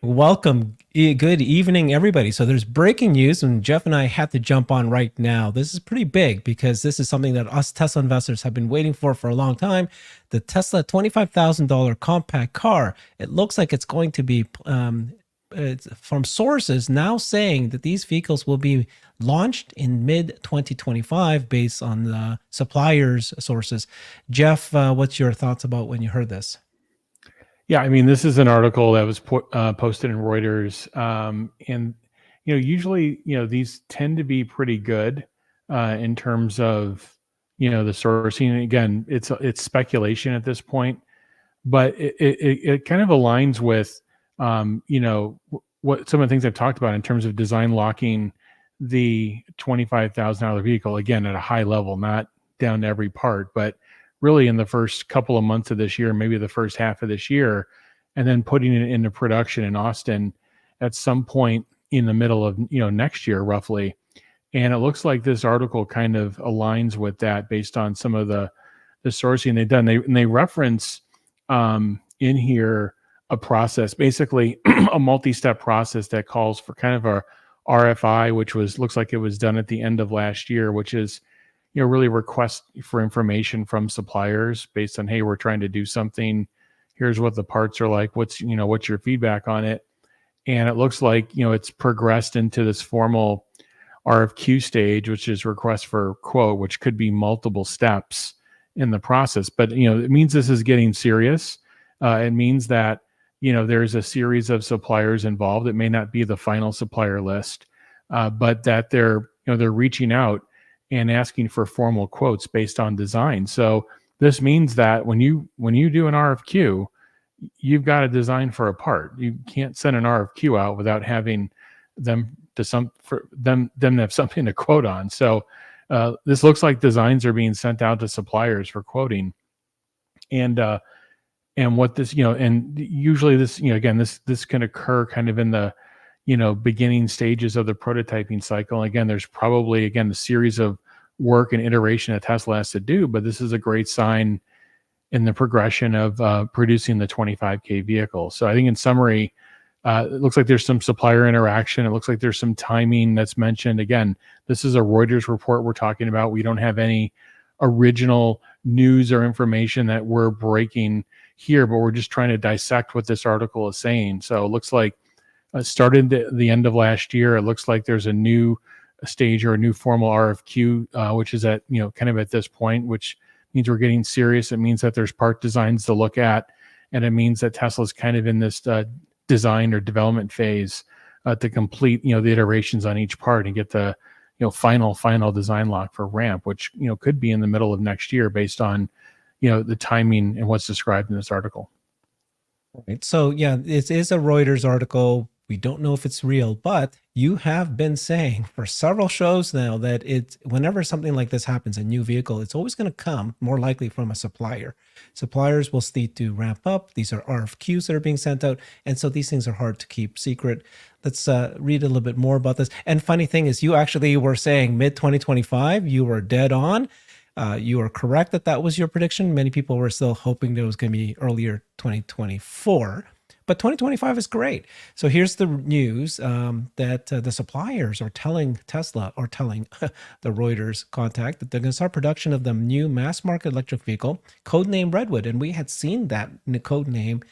Welcome. Good evening, everybody. So there's breaking news, and Jeff and I had to jump on right now. This is pretty big because this is something that us Tesla investors have been waiting for a long time. The Tesla $25,000 compact car. It looks like it's going to be it's from sources now saying that these vehicles will be launched in mid 2025 based on the suppliers' sources. Jeff, what's your thoughts about when you heard this? Yeah, I mean, this is an article that was posted in Reuters, and usually, these tend to be pretty good in terms of the sourcing. And again, it's speculation at this point, but it kind of aligns with what some of the things I've talked about in terms of design locking the $25,000 vehicle again at a high level, not down to every part, but really in the first couple of months of this year, maybe the first half of this year, and then putting it into production in Austin at some point in the middle of next year, roughly. And it looks like this article kind of aligns with that based on some of the sourcing they've done. They reference in here a process, basically a multi-step process that calls for kind of a RFI, which looks like it was done at the end of last year, which is really request for information from suppliers based on, hey, we're trying to do something. Here's what the parts are like. What's your feedback on it? And it looks like, it's progressed into this formal RFQ stage, which is request for quote, which could be multiple steps in the process. But, it means this is getting serious. It means that, there's a series of suppliers involved. It may not be the final supplier list, but that they're reaching out and asking for formal quotes based on design. So this means that when you do an RFQ, you've got a design for a part. You can't send an RFQ out without having them to have something to quote on. So this looks like designs are being sent out to suppliers for quoting, and what this and usually this again this can occur kind of in the beginning stages of the prototyping cycle. Again, there's probably a series of work and iteration that Tesla has to do, but this is a great sign in the progression of producing the 25K vehicle. So I think in summary, it looks like there's some supplier interaction. It looks like there's some timing that's mentioned. Again, this is a Reuters report we're talking about. We don't have any original news or information that we're breaking here, but we're just trying to dissect what this article is saying. So it looks like started at the end of last year. It looks like there's a new stage or a new formal RFQ, which is at kind of at this point, which means we're getting serious. It means that there's part designs to look at, and it means that Tesla's kind of in this design or development phase to complete the iterations on each part and get the final design lock for ramp, which could be in the middle of next year based on the timing and what's described in this article. Right. So yeah, it is a Reuters article. We don't know if it's real, but you have been saying for several shows now that it's whenever something like this happens, a new vehicle, it's always going to come more likely from a supplier. Suppliers will need to ramp up. These are RFQs that are being sent out. And so these things are hard to keep secret. Let's read a little bit more about this. And funny thing is, you actually were saying mid 2025, you were dead on. You are correct that was your prediction. Many people were still hoping that it was going to be earlier 2024. But 2025 is great. So here's the news that the suppliers are telling Tesla or telling the Reuters contact that they're going to start production of the new mass market electric vehicle, codename Redwood. And we had seen that code name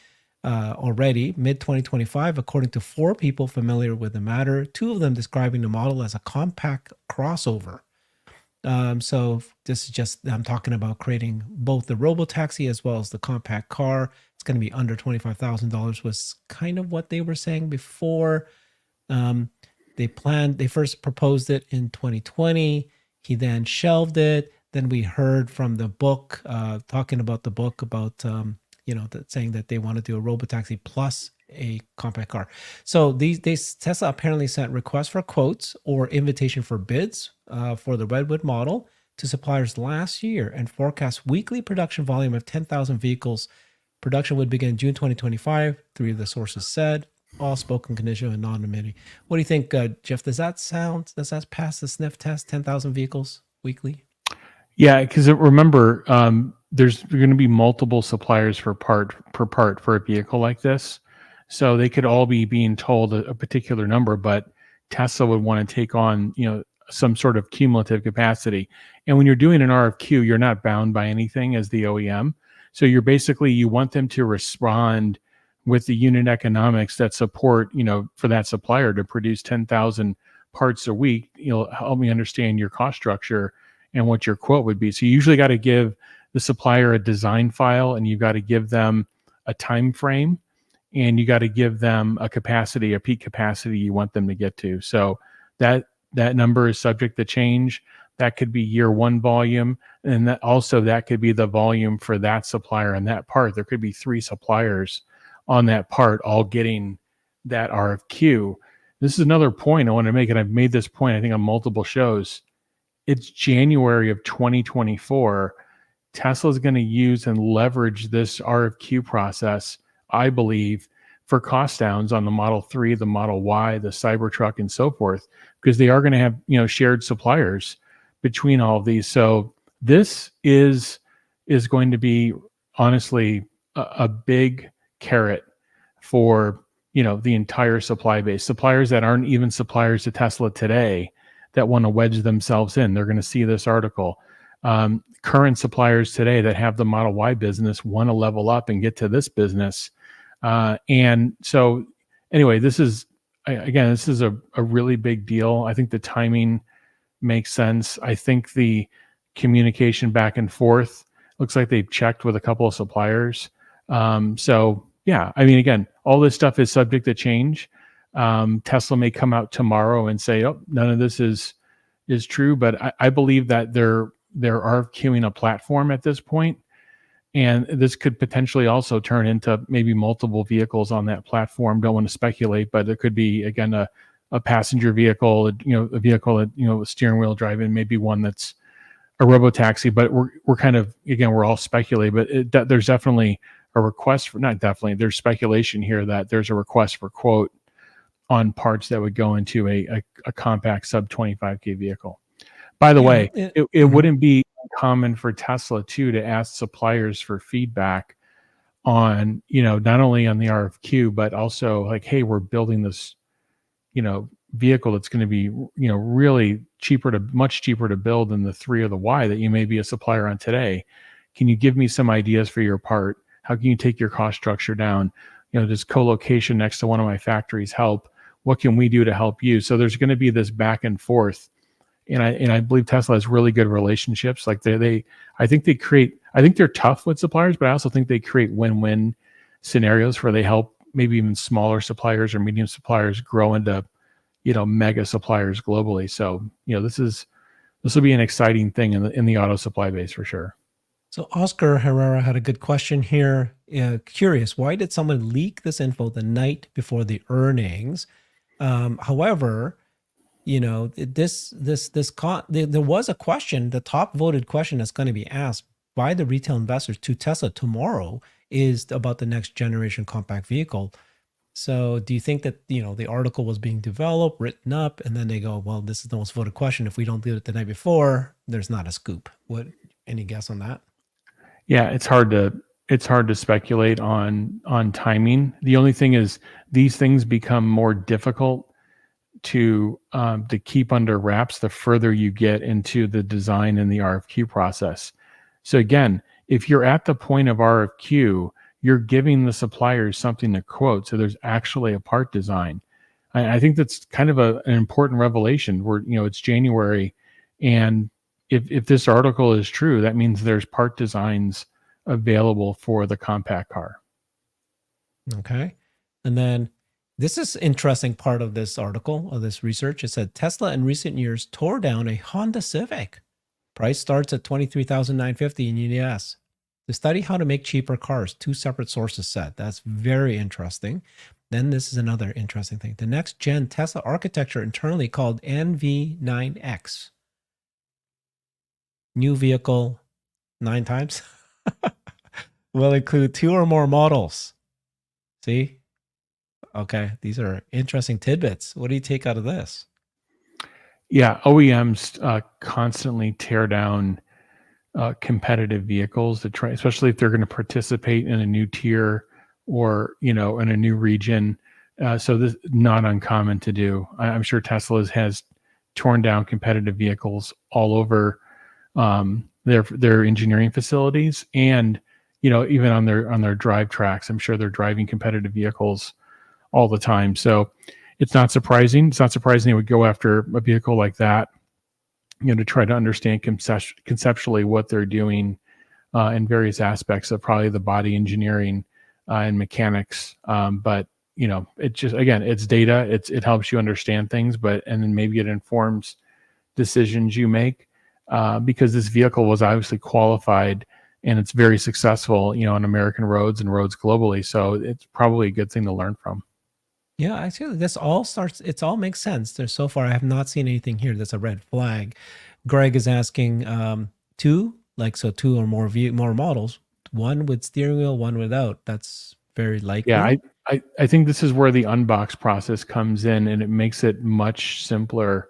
already, mid 2025, according to 4 people familiar with the matter, 2 of them describing the model as a compact crossover. So this is just, I'm talking about creating both the robotaxi as well as the compact car. It's going to be under $25,000 was kind of what they were saying before. They first proposed it in 2020. He then shelved it. Then we heard from the book, talking about the book about, saying that they want to do a robotaxi plus a compact car. So Tesla apparently sent requests for quotes or invitation for bids for the Redwood model to suppliers last year and forecast weekly production volume of 10,000 vehicles. Production would begin June 2025, 3 of the sources said. All spoken conditional and non-admitting. What do you think, Jeff? Does that pass the sniff test? 10,000 vehicles weekly? Yeah, because remember, there's going to be multiple suppliers per part for a vehicle like this. So they could all be being told a particular number, but Tesla would want to take on, some sort of cumulative capacity. And when you're doing an RFQ, you're not bound by anything as the OEM. So you want them to respond with the unit economics that support, for that supplier to produce 10,000 parts a week. Help me understand your cost structure and what your quote would be. So you usually got to give the supplier a design file, and you've got to give them a time frame, and you got to give them a peak capacity you want them to get to. So that number is subject to change. That could be year one volume, and that could be the volume for that supplier and that part. There could be 3 suppliers on that part all getting that RFQ. This is another point I want to make, and I've made this point, I think, on multiple shows. It's January of 2024. Tesla's going to use and leverage this RFQ process, I believe, for cost downs on the Model 3, the Model Y, the Cybertruck, and so forth, because they are going to have, shared suppliers between all of these. So this is going to be, honestly, a big carrot for, the entire supply base. Suppliers that aren't even suppliers to Tesla today that want to wedge themselves in, they're going to see this article. Current suppliers today that have the Model Y business want to level up and get to this business. And so anyway, this is a really big deal. I think the timing makes sense. I think the communication back and forth looks like they've checked with a couple of suppliers. So yeah, again, all this stuff is subject to change. Tesla may come out tomorrow and say, "Oh, none of this is true," but I believe that they're RFQing a platform at this point, and this could potentially also turn into maybe multiple vehicles on that platform. Don't want to speculate, but it could be, again, a passenger vehicle, a vehicle that, with steering wheel driving, maybe one that's a robotaxi. But we're kind of, again, we're all speculating, but there's definitely a request for, not definitely, there's speculation here that there's a request for quote on parts that would go into a compact sub 25K vehicle. By the way, it wouldn't be common for Tesla too to ask suppliers for feedback on, not only on the RFQ, but also like, hey, we're building this, vehicle that's going to be, really much cheaper to build than the 3 or the Y that you may be a supplier on today. Can you give me some ideas for your part? How can you take your cost structure down? Does co-location next to one of my factories help? What can we do to help you? So there's going to be this back and forth. And I believe Tesla has really good relationships. Like I think they're tough with suppliers, but I also think they create win-win scenarios where they help maybe even smaller suppliers or medium suppliers grow into, mega suppliers globally. So, this will be an exciting thing in the auto supply base for sure. So Oscar Herrera had a good question here. Curious, why did someone leak this info the night before the earnings? However, there was a question, the top voted question that's going to be asked by the retail investors to Tesla tomorrow is about the next generation compact vehicle. So do you think that, the article was being developed, written up, and then they go, well, this is the most voted question. If we don't do it the night before, there's not a scoop. Any guess on that? Yeah, it's hard to speculate on timing. The only thing is these things become more difficult to keep under wraps the further you get into the design and the RFQ process. So again, if you're at the point of RFQ, you're giving the suppliers something to quote. So there's actually a part design. I think that's kind of an important revelation where, it's January, and if this article is true, that means there's part designs available for the compact car. Okay. And then this is interesting part of this article, of this research. It said Tesla in recent years tore down a Honda Civic. Price starts at $23,950 in US. To study how to make cheaper cars, 2 separate sources said. That's very interesting. Then this is another interesting thing. The next gen Tesla architecture internally called NV9X. New vehicle 9 times. Will include 2 or more models. See? Okay, these are interesting tidbits. What do you take out of this? Yeah, OEMs constantly tear down competitive vehicles to try, especially if they're going to participate in a new tier or in a new region. So this is not uncommon to do. I'm sure Tesla has torn down competitive vehicles all over their engineering facilities, and even on their drive tracks. I'm sure they're driving competitive vehicles all the time. So it's not surprising. It's not surprising they would go after a vehicle like that, to try to understand conceptually what they're doing in various aspects of probably the body engineering and mechanics. But it just, again, it's data. It helps you understand things, and then maybe it informs decisions you make, because this vehicle was obviously qualified and it's very successful, on American roads and roads globally. So it's probably a good thing to learn from. Yeah, actually, it all makes sense. There's so far, I have not seen anything here that's a red flag. Greg is asking, two or more models, one with steering wheel, one without. That's very likely. Yeah, I think this is where the unbox process comes in, and it makes it much simpler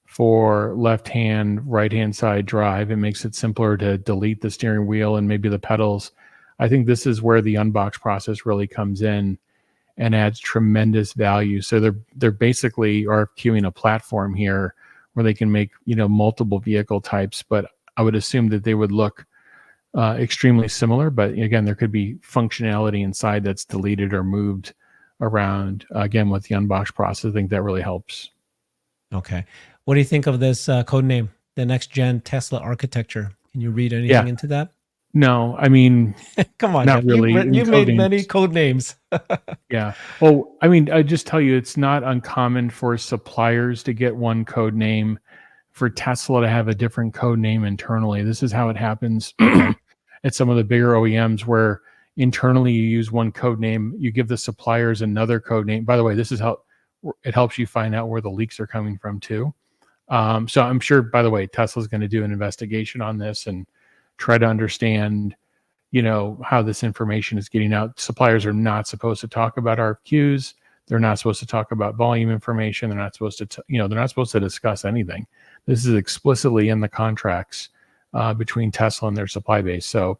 for left hand, right hand side drive. It makes it simpler to delete the steering wheel and maybe the pedals. I think this is where the unbox process really comes in and adds tremendous value. So they're basically RFQing a platform here where they can make multiple vehicle types, but I would assume that they would look extremely similar. But again, there could be functionality inside that's deleted or moved around. Again, with the unbox process, I think that really helps. Okay. What do you think of this code name, the next gen Tesla architecture? Can you read anything into that? No, I mean, come on, not Jeff. really. You've made many code names. Yeah. Well, I mean, I just tell you, it's not uncommon for suppliers to get one code name, for Tesla to have a different code name internally. This is how it happens at some of the bigger OEMs, where internally you use one code name, you give the suppliers another code name. By the way, this is how it helps you find out where the leaks are coming from too. So I'm sure, by the way, Tesla's going to do an investigation on this and try to understand, how this information is getting out. Suppliers are not supposed to talk about RFQs. They're not supposed to talk about volume information. They're not supposed to, they're not supposed to discuss anything. This is explicitly in the contracts between Tesla and their supply base. So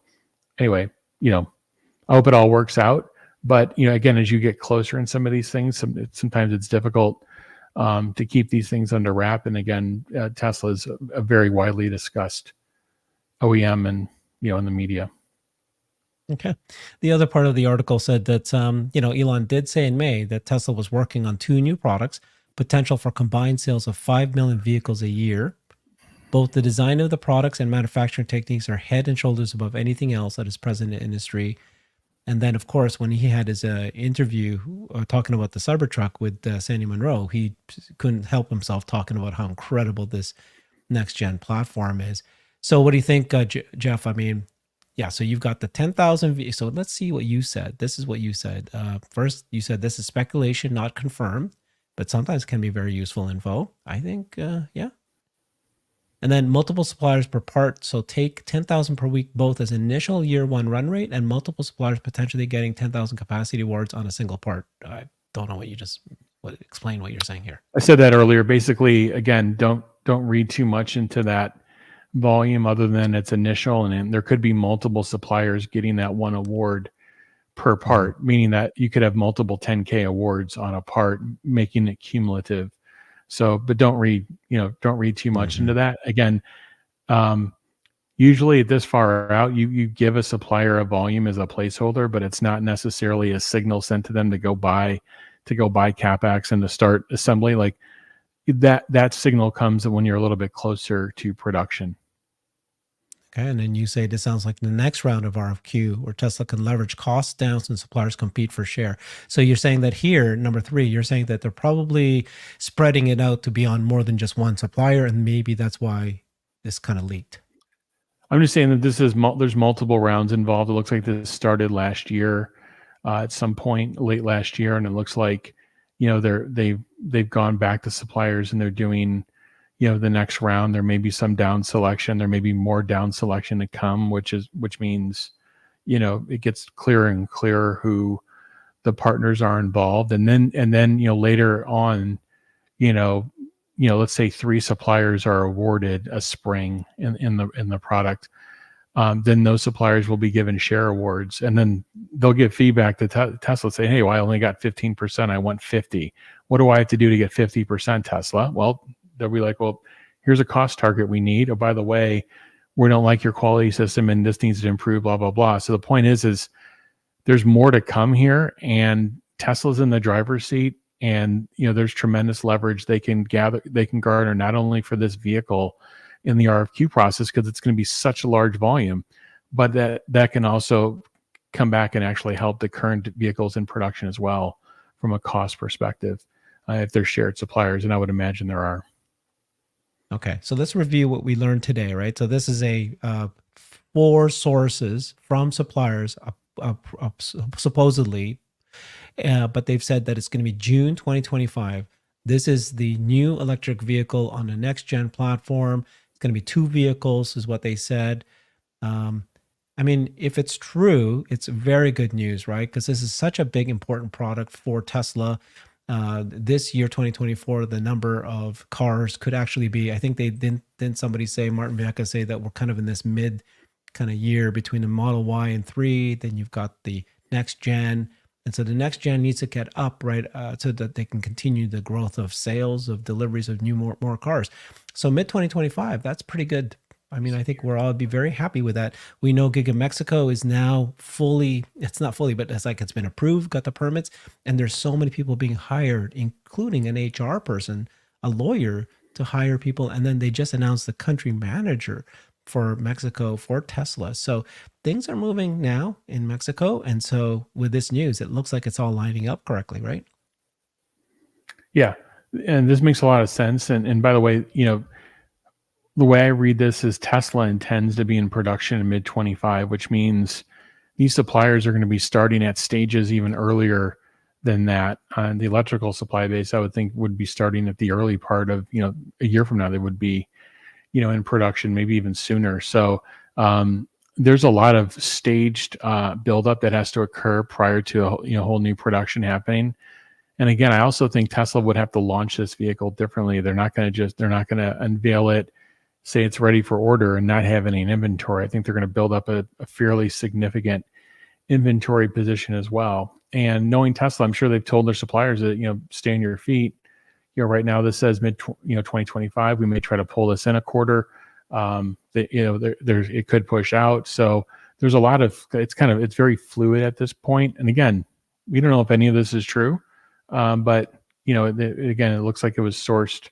anyway, I hope it all works out. But, again, as you get closer in some of these things, sometimes it's difficult to keep these things under wrap. And again, Tesla is a very widely discussed OEM and, in the media. Okay. The other part of the article said that, Elon did say in May that Tesla was working on 2 new products, potential for combined sales of 5 million vehicles a year. Both the design of the products and manufacturing techniques are head and shoulders above anything else that is present in the industry. And then, of course, when he had his interview talking about the Cybertruck with Sandy Munro, he couldn't help himself talking about how incredible this next-gen platform is. So what do you think, Jeff? I mean, yeah, so you've got the 10,000. So let's see what you said. This is what you said. First, you said this is speculation, not confirmed, but sometimes can be very useful info. I think, yeah. And then multiple suppliers per part. So take 10,000 per week, both as initial year one run rate and multiple suppliers potentially getting 10,000 capacity awards on a single part. I don't know explain what you're saying here. I said that earlier. Basically, again, don't read too much into that volume other than its initial, and there could be multiple suppliers getting that one award per part, meaning that you could have multiple 10K awards on a part, making it cumulative. So, but don't read too much into that. Again, usually this far out, you give a supplier a volume as a placeholder, but it's not necessarily a signal sent to them to go buy CapEx and to start assembly. Like that signal comes when you're a little bit closer to production. Okay, and then you say this sounds like the next round of RFQ where Tesla can leverage costs down and suppliers compete for share. So you're saying that here, number 3, you're saying that they're probably spreading it out to be on more than just one supplier, and maybe that's why this kind of leaked. I'm just saying that there's multiple rounds involved. It looks like this started last year, at some point late last year, and it looks like they've gone back to suppliers and they're doing the next round. There may be some down selection. There may be more down selection to come, which means, it gets clearer and clearer who the partners are involved. And then, later on, let's say 3 suppliers are awarded a spring in the product. then those suppliers will be given share awards, and then they'll give feedback to Tesla, say, hey, well, I only got 15%. I want 50. What do I have to do to get 50%, Tesla? Well, they'll be like, well, here's a cost target we need. Oh, by the way, we don't like your quality system and this needs to improve, blah, blah, blah. So the point is there's more to come here, and Tesla's in the driver's seat, and there's tremendous leverage they can garner, not only for this vehicle in the RFQ process, because it's going to be such a large volume, but that can also come back and actually help the current vehicles in production as well from a cost perspective, if there's shared suppliers, and I would imagine there are. Okay, so let's review what we learned today, right? So this is a 4 sources from suppliers, supposedly, but they've said that it's going to be June 2025. This is the new electric vehicle on the next gen platform. It's going to be 2 vehicles, is what they said. I mean, if it's true, it's very good news, right? Because this is such a big, important product for Tesla. This year, 2024, the number of cars could actually be, I think didn't somebody say, Martin Vieca say, that we're kind of in this mid kind of year between the Model Y and 3, then you've got the next gen. And so the next gen needs to get up, right, so that they can continue the growth of sales, of deliveries of more cars. So mid 2025, that's pretty good. I mean, I think we'll all be very happy with that. We know Giga Mexico is now it's not fully, but it's been approved, got the permits, and there's so many people being hired, including an HR person, a lawyer, to hire people. And then they just announced the country manager for Mexico for Tesla. So things are moving now in Mexico. And so with this news, it looks like it's all lining up correctly, right? Yeah. And this makes a lot of sense. And by the way, the way I read this is Tesla intends to be in production in mid 25, which means these suppliers are going to be starting at stages even earlier than that. The electrical supply base, I would think, would be starting at the early part of, a year from now, they would be, in production, maybe even sooner. So there's a lot of staged buildup that has to occur prior to a whole new production happening. And again, I also think Tesla would have to launch this vehicle differently. They're not going to unveil it, say it's ready for order, and not have any inventory. I think they're going to build up a fairly significant inventory position as well. And knowing Tesla, I'm sure they've told their suppliers that, stay on your feet. Right now this says mid 2025. We may try to pull this in a quarter. It could push out. So there's a lot of, it's very fluid at this point. And again, we don't know if any of this is true. But again, it looks like it was sourced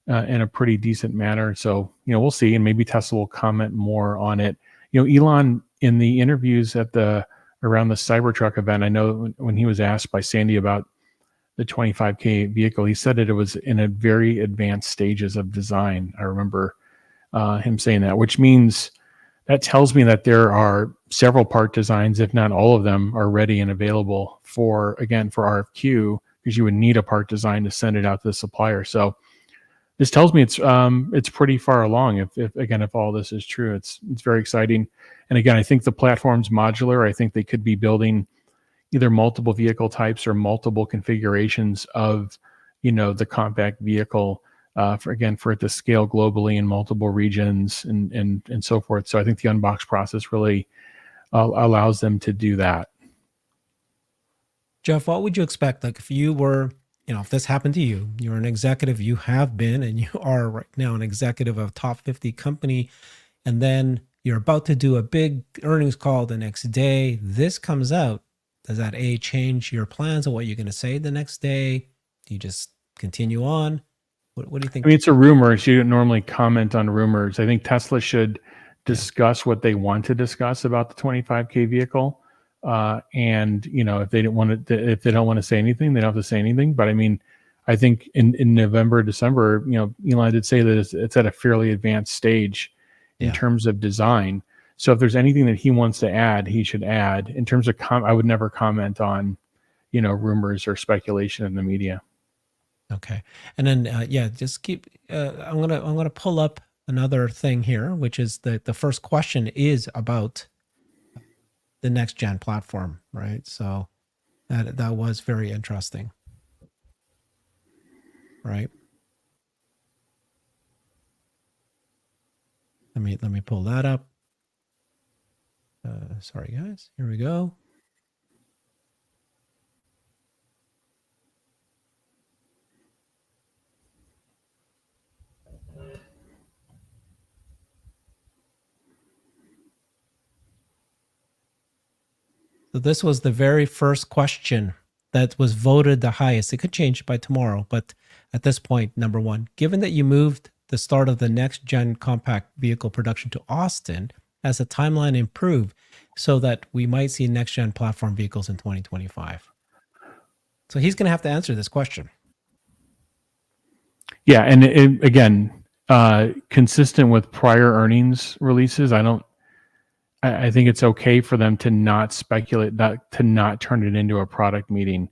in a pretty decent manner. So, we'll see. And maybe Tesla will comment more on it. Elon, in the interviews around the Cybertruck event, I know when he was asked by Sandy about the 25K vehicle, he said that it was in a very advanced stages of design. I remember him saying that, which means that tells me that there are several part designs, if not all of them, are ready and available for RFQ, because you would need a part design to send it out to the supplier. So this tells me it's pretty far along. If all this is true, it's very exciting. And again, I think the platform's modular. I think they could be building either multiple vehicle types or multiple configurations of, the compact vehicle for it to scale globally in multiple regions and so forth. So I think the unbox process really allows them to do that. Jeff, what would you expect? Like if you were, if this happened to you, you're an executive, you have been, and you are right now an executive of a top 50 company, and then you're about to do a big earnings call the next day, this comes out. Does that change your plans on what you're going to say the next day? Do you just continue on? What do you think? I mean, it's a rumor, so you don't normally comment on rumors. I think Tesla should discuss what they want to discuss about the 25K vehicle. And if they don't want to say anything, they don't have to say anything. But I mean, I think in November, December, Elon did say that it's at a fairly advanced stage in terms of design. So if there's anything that he wants to add, he should add. In terms of I would never comment on, rumors or speculation in the media. Okay. And then just keep I'm gonna pull up another thing here, which is the first question is about the next gen platform, right? So that was very interesting. Right. Let me pull that up. Sorry, guys. Here we go. So this was the very first question that was voted the highest. It could change by tomorrow, but at this point, number one, given that you moved the start of the next gen compact vehicle production to Austin, has the timeline improved so that we might see next gen platform vehicles in 2025? So he's going to have to answer this question. Yeah, and again, consistent with prior earnings releases, I think it's okay for them to not speculate, to not turn it into a product meeting.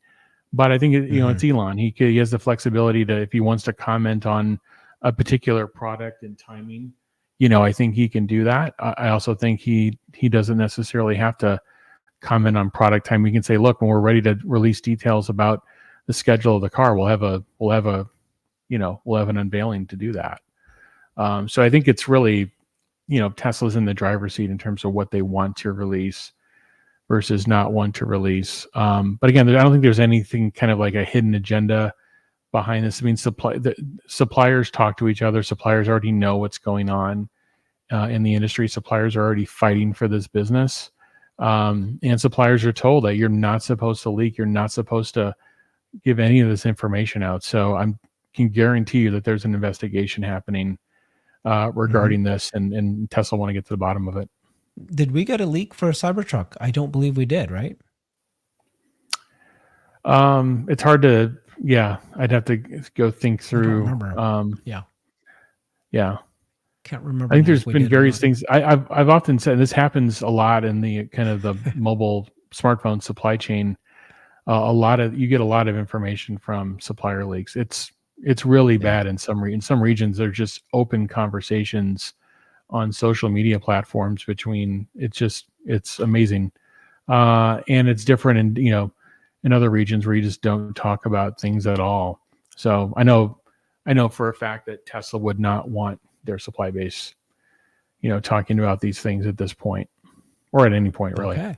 But I think it's Elon. He has the flexibility to, if he wants to comment on a particular product and timing, I think he can do that. I also think he doesn't necessarily have to comment on product time. We can say, look, when we're ready to release details about the schedule of the car, we'll have an unveiling to do that. So I think it's really, Tesla's in the driver's seat in terms of what they want to release versus not want to release. But again, I don't think there's anything kind of like a hidden agenda behind this. I mean, suppliers talk to each other. Suppliers already know what's going on in the industry. Suppliers are already fighting for this business. And suppliers are told that you're not supposed to leak. You're not supposed to give any of this information out. So I can guarantee you that there's an investigation happening regarding this, and Tesla want to get to the bottom of it. Did we get a leak for a Cybertruck? I don't believe we did, right? It's hard to, I'd have to go think through. I don't remember. Yeah. Can't remember. I think there's been various things. I've often said this happens a lot in the kind of the mobile smartphone supply chain. You get a lot of information from supplier leaks. It's really bad in some regions. They're just open conversations on social media platforms between. It's amazing, and it's different in other regions where you just don't talk about things at all. So I know for a fact that Tesla would not want their supply base, talking about these things at this point or at any point, really. Okay.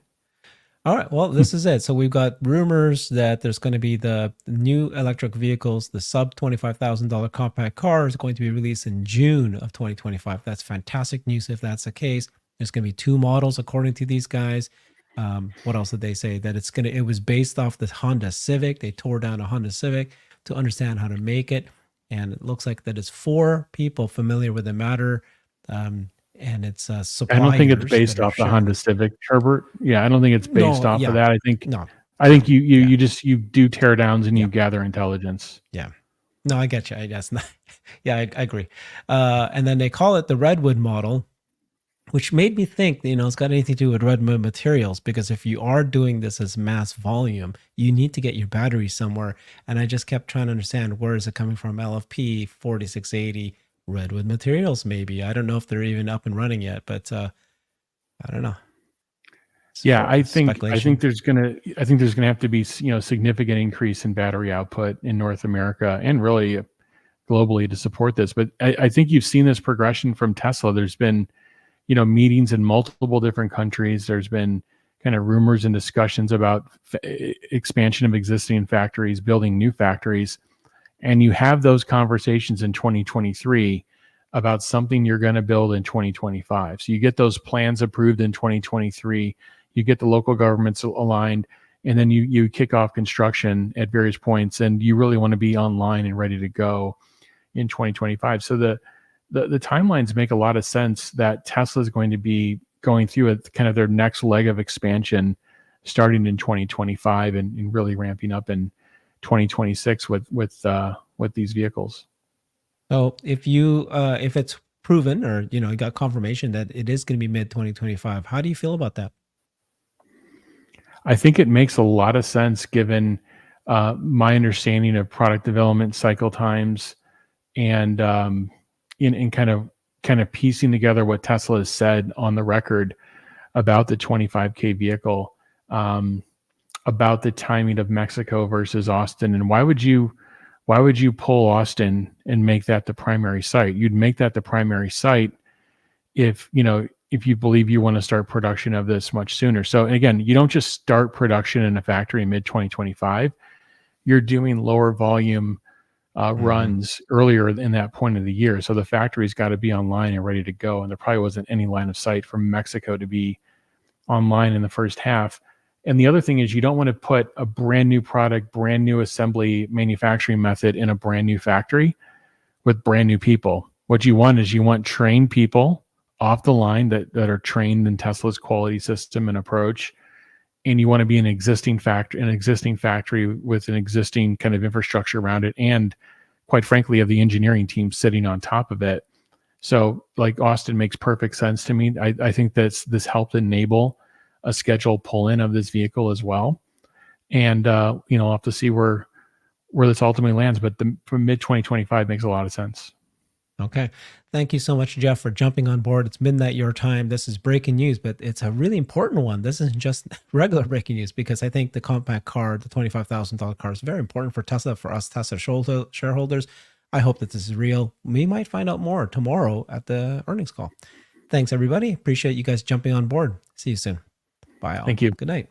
All right. Well, this is it. So we've got rumors that there's going to be the new electric vehicles, the sub $25,000 compact car is going to be released in June of 2025. That's fantastic news if that's the case. There's going to be 2 models according to these guys. What else did they say? That it was based off the Honda Civic. They tore down a Honda Civic to understand how to make it. And it looks like that it's 4 people familiar with the matter. And it's suppliers. I don't think it's based off the Honda Civic, Herbert. Yeah, I don't think it's based off of that. I think you do tear downs and you gather intelligence. Yeah. No, I get you. I guess not. Yeah, I agree. And then they call it the Redwood model, which made me think, it's got anything to do with Redwood materials, because if you are doing this as mass volume, you need to get your battery somewhere. And I just kept trying to understand, where is it coming from? LFP 4680. Redwood materials, maybe. I don't know if they're even up and running yet, but I don't know. I think there's gonna have to be significant increase in battery output in North America and really globally to support this. But I think you've seen this progression from Tesla. There's been meetings in multiple different countries. There's been kind of rumors and discussions about expansion of existing factories, building new factories. And you have those conversations in 2023 about something you're going to build in 2025. So you get those plans approved in 2023, you get the local governments aligned, and then you kick off construction at various points, and you really want to be online and ready to go in 2025. So the timelines make a lot of sense that Tesla is going to be going through kind of their next leg of expansion starting in 2025 and really ramping up in 2026 with these vehicles. So if it's proven, or you got confirmation that it is going to be mid 2025, how do you feel about that? I think it makes a lot of sense given my understanding of product development cycle times, and in kind of piecing together what Tesla has said on the record about the 25K vehicle. About the timing of Mexico versus Austin, and why would you pull Austin and make that the primary site? You'd make that the primary site if if you believe you want to start production of this much sooner. So again, you don't just start production in a factory in mid 2025. You're doing lower volume runs earlier in that point of the year. So the factory's got to be online and ready to go. And there probably wasn't any line of sight from Mexico to be online in the first half. And the other thing is, you don't want to put a brand new product, brand new assembly manufacturing method in a brand new factory with brand new people. What you want is, you want trained people off the line that are trained in Tesla's quality system and approach. And you want to be an existing factory with an existing kind of infrastructure around it. And quite frankly, of the engineering team sitting on top of it. So like Austin makes perfect sense to me. I think that this helped enable a scheduled pull-in of this vehicle as well. And, I'll have to see where this ultimately lands, but from mid 2025 makes a lot of sense. Okay. Thank you so much, Jeff, for jumping on board. It's midnight your time. This is breaking news, but it's a really important one. This isn't just regular breaking news, because I think the compact car, the $25,000 car, is very important for Tesla, for us Tesla shareholders. I hope that this is real. We might find out more tomorrow at the earnings call. Thanks, everybody. Appreciate you guys jumping on board. See you soon. Bye all. Thank you. Good night.